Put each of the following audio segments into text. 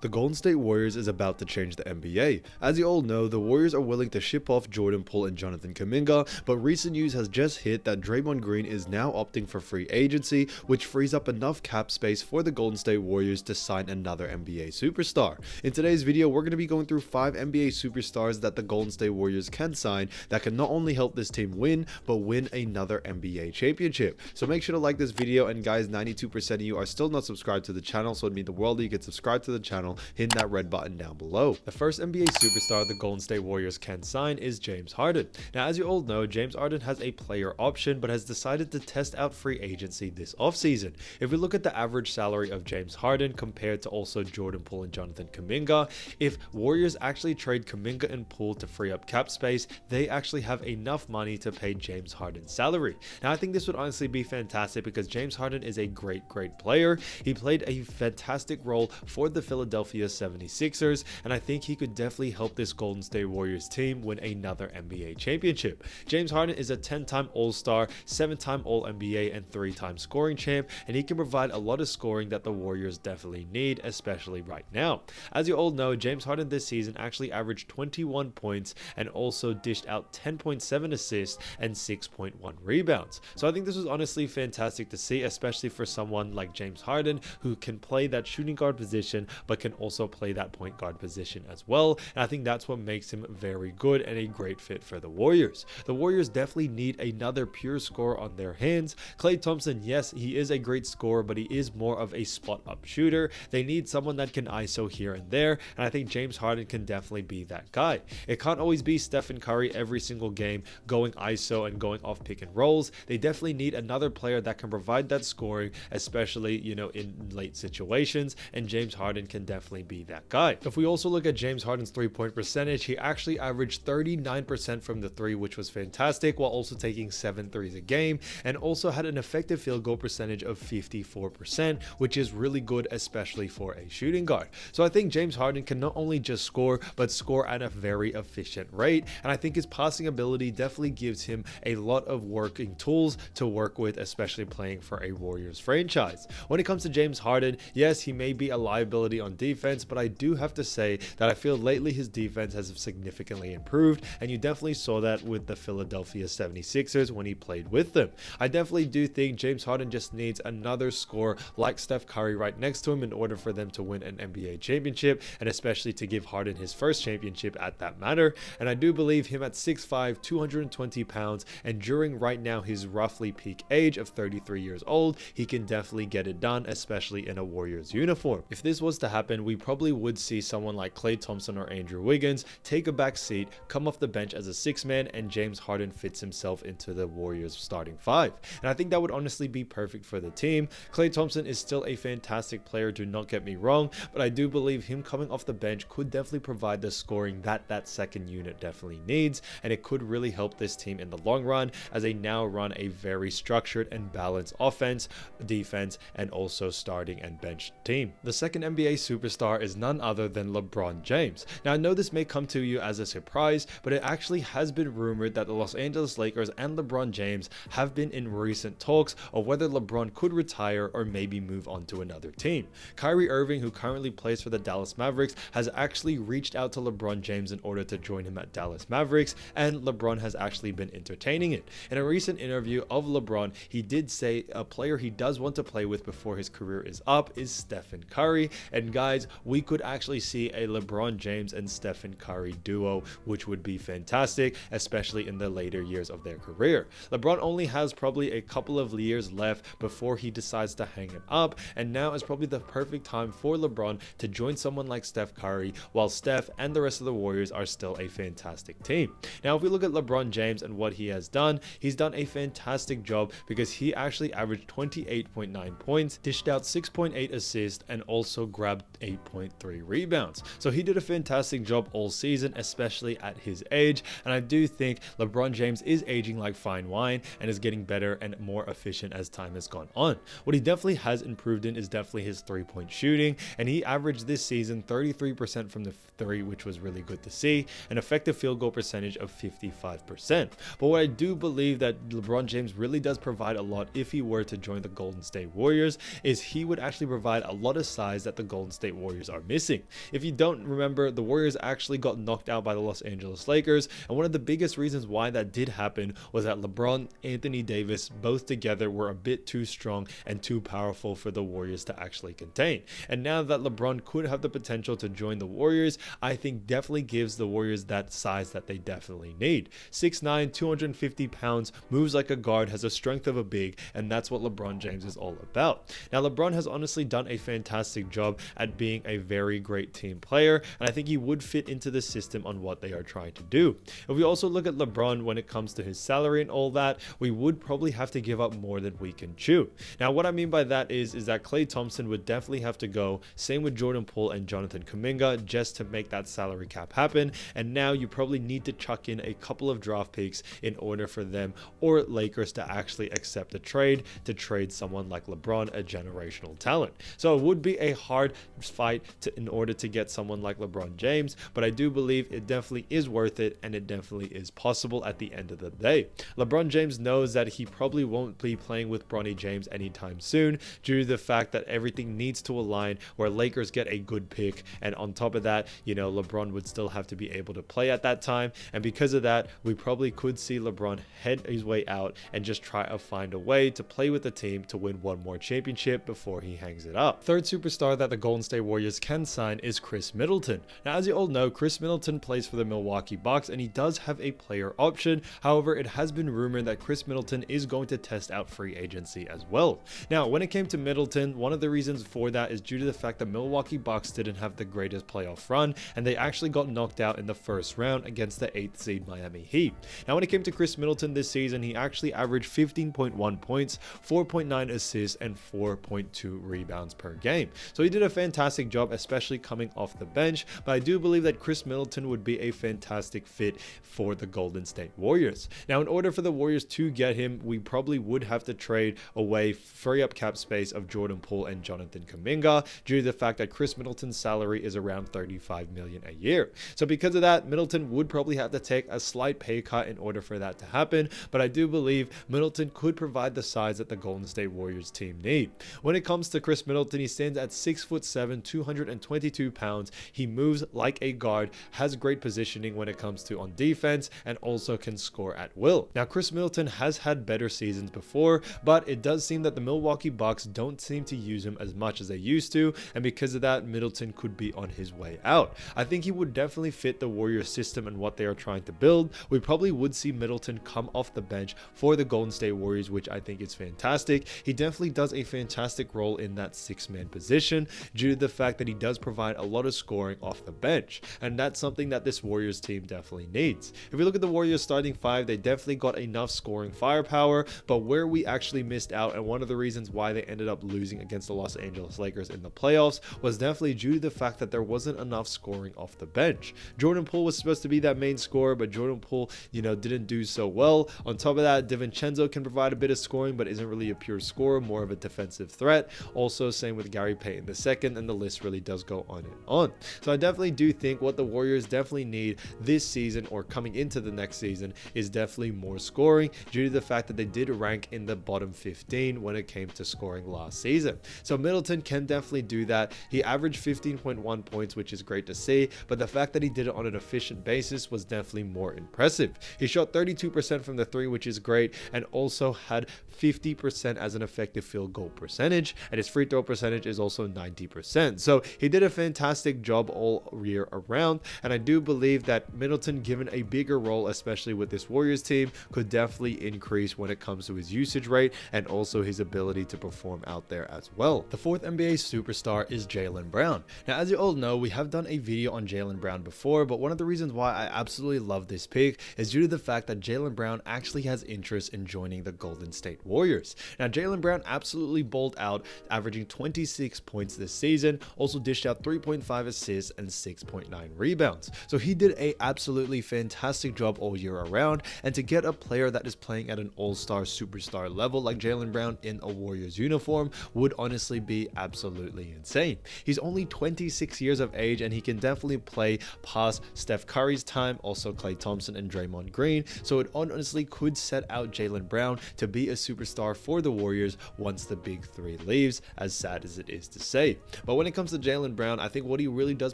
The Golden State Warriors is about to change the NBA. As you all know, the Warriors are willing to ship off Jordan Poole and Jonathan Kuminga, but recent news has just hit that Draymond Green is now opting for free agency, which frees up enough cap space for the Golden State Warriors to sign another NBA superstar. In today's video, we're going to be going through 5 NBA superstars that the Golden State Warriors can sign that can not only help this team win, but win another NBA championship. So make sure to like this video, and guys, 92% of you are still not subscribed to the channel, so it'd mean the world that you get subscribed to the channel, hitting that red button down below. The first NBA superstar the Golden State Warriors can sign is James Harden. Now, as you all know, James Harden has a player option, but has decided to test out free agency this offseason. If we look at the average salary of James Harden compared to also Jordan Poole and Jonathan Kuminga, if Warriors actually trade Kuminga and Poole to free up cap space, they actually have enough money to pay James Harden's salary. Now, I think this would honestly be fantastic because James Harden is a great player. He played a fantastic role for the Philadelphia 76ers, and I think he could definitely help this Golden State Warriors team win another NBA championship. James Harden is a 10-time All-Star, 7-time All-NBA, and 3-time scoring champ, and he can provide a lot of scoring that the Warriors definitely need, especially right now. As you all know, James Harden this season actually averaged 21 points and also dished out 10.7 assists and 6.1 rebounds. So I think this was honestly fantastic to see, especially for someone like James Harden, who can play that shooting guard position but can also play that point guard position as well, and I think that's what makes him very good and a great fit for the Warriors. The Warriors definitely need another pure scorer on their hands. Klay Thompson, yes, he is a great scorer, but he is more of a spot up shooter. They need someone that can ISO here and there, and I think James Harden can definitely be that guy. It can't always be Steph and Curry every single game going ISO and going off pick and rolls. They definitely need another player that can provide that scoring, especially, in late situations, and James Harden can definitely be that guy. If we also look at James Harden's three-point percentage, he actually averaged 39% from the three, which was fantastic, while also taking 7 threes a game, and also had an effective field goal percentage of 54%, which is really good, especially for a shooting guard. So I think James Harden can not only just score, but score at a very efficient rate, and I think his passing ability definitely gives him a lot of working tools to work with, especially playing for a Warriors franchise. When it comes to James Harden, yes, he may be a liability on defense, but I do have to say that I feel lately his defense has significantly improved, and you definitely saw that with the Philadelphia 76ers when he played with them. I definitely do think James Harden just needs another scorer like Steph Curry right next to him in order for them to win an NBA championship, and especially to give Harden his first championship at that matter. And I do believe him at 6'5", 220 pounds, and during right now his roughly peak age of 33 years old, he can definitely get it done, especially in a Warriors uniform. If this was to happen, we probably would see someone like Klay Thompson or Andrew Wiggins take a back seat, come off the bench as a 6-man, and James Harden fits himself into the Warriors starting 5. And I think that would honestly be perfect for the team. Klay Thompson is still a fantastic player, do not get me wrong, but I do believe him coming off the bench could definitely provide the scoring that second unit definitely needs, and it could really help this team in the long run, as they now run a very structured and balanced offense, defense, and also starting and bench team. The second NBA superstar is none other than LeBron James. Now, I know this may come to you as a surprise, but it actually has been rumored that the Los Angeles Lakers and LeBron James have been in recent talks of whether LeBron could retire or maybe move on to another team. Kyrie Irving, who currently plays for the Dallas Mavericks, has actually reached out to LeBron James in order to join him at Dallas Mavericks, and LeBron has actually been entertaining it. In a recent interview of LeBron, he did say a player he does want to play with before his career is up is Stephen Curry, and guys, we could actually see a LeBron James and Stephen Curry duo, which would be fantastic, especially in the later years of their career. LeBron only has probably a couple of years left before he decides to hang it up, and now is probably the perfect time for LeBron to join someone like Steph Curry, while Steph and the rest of the Warriors are still a fantastic team. Now, if we look at LeBron James and what he has done, he's done a fantastic job because he actually averaged 28.9 points, dished out 6.8 assists, and also grabbed 8.3 rebounds. So he did a fantastic job all season, especially at his age, and I do think LeBron James is aging like fine wine and is getting better and more efficient as time has gone on. What he definitely has improved in is definitely his three-point shooting, and he averaged this season 33% from the three, which was really good to see, an effective field goal percentage of 55%. But what I do believe that LeBron James really does provide a lot if he were to join the Golden State Warriors is he would actually provide a lot of size that the Golden State State Warriors are missing. If you don't remember, the Warriors actually got knocked out by the Los Angeles Lakers, and one of the biggest reasons why that did happen was that LeBron, Anthony Davis, both together were a bit too strong and too powerful for the Warriors to actually contain. And now that LeBron could have the potential to join the Warriors, I think definitely gives the Warriors that size that they definitely need. 6'9", 250 pounds, moves like a guard, has the strength of a big, and that's what LeBron James is all about. Now, LeBron has honestly done a fantastic job at being a very great team player, and I think he would fit into the system on what they are trying to do. If we also look at LeBron when it comes to his salary and all that, we would probably have to give up more than we can chew. Now, what I mean by that is that Klay Thompson would definitely have to go, same with Jordan Poole and Jonathan Kuminga, just to make that salary cap happen. And now you probably need to chuck in a couple of draft picks in order for them or Lakers to actually accept a trade to trade someone like LeBron, a generational talent. So it would be a hard fight in order to get someone like LeBron James, but I do believe it definitely is worth it, and it definitely is possible at the end of the day. LeBron James knows that he probably won't be playing with Bronny James anytime soon due to the fact that everything needs to align where Lakers get a good pick, and on top of that, LeBron would still have to be able to play at that time, and because of that, we probably could see LeBron head his way out and just try to find a way to play with the team to win one more championship before he hangs it up. Third superstar that the Golden State Warriors can sign is Chris Middleton. Now, as you all know, Chris Middleton plays for the Milwaukee Bucks, and he does have a player option. However, it has been rumored that Chris Middleton is going to test out free agency as well. Now, when it came to Middleton, one of the reasons for that is due to the fact that Milwaukee Bucks didn't have the greatest playoff run, and they actually got knocked out in the first round against the 8th seed Miami Heat. Now, when it came to Chris Middleton this season, he actually averaged 15.1 points, 4.9 assists, and 4.2 rebounds per game. So he did a fantastic job, especially coming off the bench, but I do believe that Chris Middleton would be a fantastic fit for the Golden State Warriors. Now, in order for the Warriors to get him, we probably would have to trade away, free up cap space of Jordan Poole and Jonathan Kuminga due to the fact that Chris Middleton's salary is around $35 million a year. So because of that, Middleton would probably have to take a slight pay cut in order for that to happen, but I do believe Middleton could provide the size that the Golden State Warriors team need. When it comes to Chris Middleton, he stands at 6'7", 222 pounds. He moves like a guard, has great positioning when it comes to on defense, and also can score at will. Now, Chris Middleton has had better seasons before, but it does seem that the Milwaukee Bucks don't seem to use him as much as they used to, and because of that, Middleton could be on his way out. I think he would definitely fit the Warriors system and what they are trying to build. We probably would see Middleton come off the bench for the Golden State Warriors, which I think is fantastic. He definitely does a fantastic role in that six-man position due to the fact that he does provide a lot of scoring off the bench, and that's something that this Warriors team definitely needs. If we look at the Warriors starting five, they definitely got enough scoring firepower, but where we actually missed out, and one of the reasons why they ended up losing against the Los Angeles Lakers in the playoffs, was definitely due to the fact that there wasn't enough scoring off the bench. Jordan Poole was supposed to be that main scorer, but Jordan Poole, didn't do so well. On top of that, DiVincenzo can provide a bit of scoring, but isn't really a pure scorer, more of a defensive threat. Also, same with Gary Payton II, and the list really does go on and on. So I definitely do think what the Warriors definitely need this season, or coming into the next season, is definitely more scoring due to the fact that they did rank in the bottom 15 when it came to scoring last season. So Middleton can definitely do that. He averaged 15.1 points, which is great to see, but the fact that he did it on an efficient basis was definitely more impressive. He shot 32% from the three, which is great, and also had 50% as an effective field goal percentage, and his free throw percentage is also 90%. So he did a fantastic job all year around, and I do believe that Middleton, given a bigger role, especially with this Warriors team, could definitely increase when it comes to his usage rate and also his ability to perform out there as well. The fourth NBA superstar is Jalen Brown. Now, as you all know, we have done a video on Jalen Brown before, but one of the reasons why I absolutely love this pick is due to the fact that Jalen Brown actually has interest in joining the Golden State Warriors. Now, Jalen Brown absolutely balled out, averaging 26 points this season, also dished out 3.5 assists and 6.9 rebounds. So he did a absolutely fantastic job all year around, and to get a player that is playing at an all-star superstar level like Jalen Brown in a Warriors uniform would honestly be absolutely insane. He's only 26 years of age, and he can definitely play past Steph Curry's time, also Klay Thompson and Draymond Green, so it honestly could set out Jalen Brown to be a superstar for the Warriors once the big three leaves, as sad as it is to say. But when when it comes to Jalen Brown, I think what he really does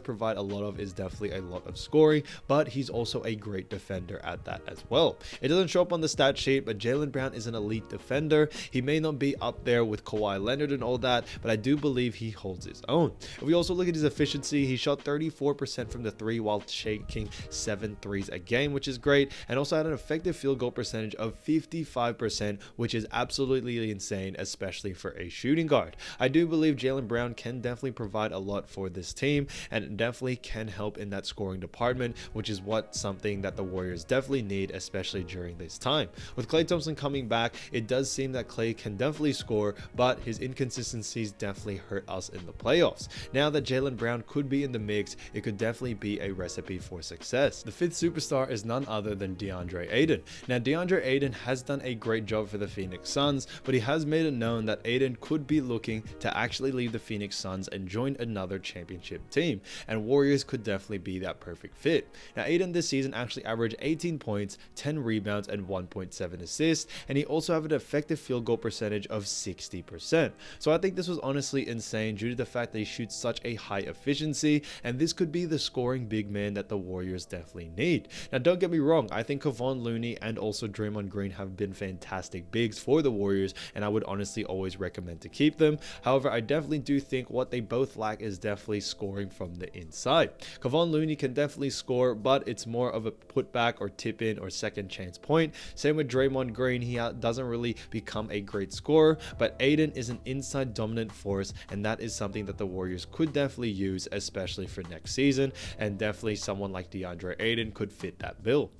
provide a lot of is definitely a lot of scoring, but he's also a great defender at that as well. It doesn't show up on the stat sheet, but Jalen Brown is an elite defender. He may not be up there with Kawhi Leonard and all that, but I do believe he holds his own. If we also look at his efficiency, he shot 34% from the three while shaking 7 threes a game, which is great, and also had an effective field goal percentage of 55%, which is absolutely insane, especially for a shooting guard. I do believe Jalen Brown can definitely provide a lot for this team and definitely can help in that scoring department, which is something that the Warriors definitely need, especially during this time. With Klay Thompson coming back, it does seem that Klay can definitely score, but his inconsistencies definitely hurt us in the playoffs. Now that Jalen Brown could be in the mix, it could definitely be a recipe for success. The fifth superstar is none other than DeAndre Ayton. Now, DeAndre Ayton has done a great job for the Phoenix Suns, but he has made it known that Ayton could be looking to actually leave the Phoenix Suns and join another championship team, and Warriors could definitely be that perfect fit. Now, Ayton this season actually averaged 18 points, 10 rebounds, and 1.7 assists, and he also have an effective field goal percentage of 60%. So I think this was honestly insane due to the fact that he shoots such a high efficiency, and this could be the scoring big man that the Warriors definitely need. Now, don't get me wrong, I think Kevon Looney and also Draymond Green have been fantastic bigs for the Warriors, and I would honestly always recommend to keep them. However, I definitely do think what they both lack is definitely scoring from the inside. Kevon Looney can definitely score, but it's more of a putback or tip in or second chance point. Same with Draymond Green, he doesn't really become a great scorer, but Ayton is an inside dominant force, and that is something that the Warriors could definitely use, especially for next season, and definitely someone like DeAndre Ayton could fit that bill.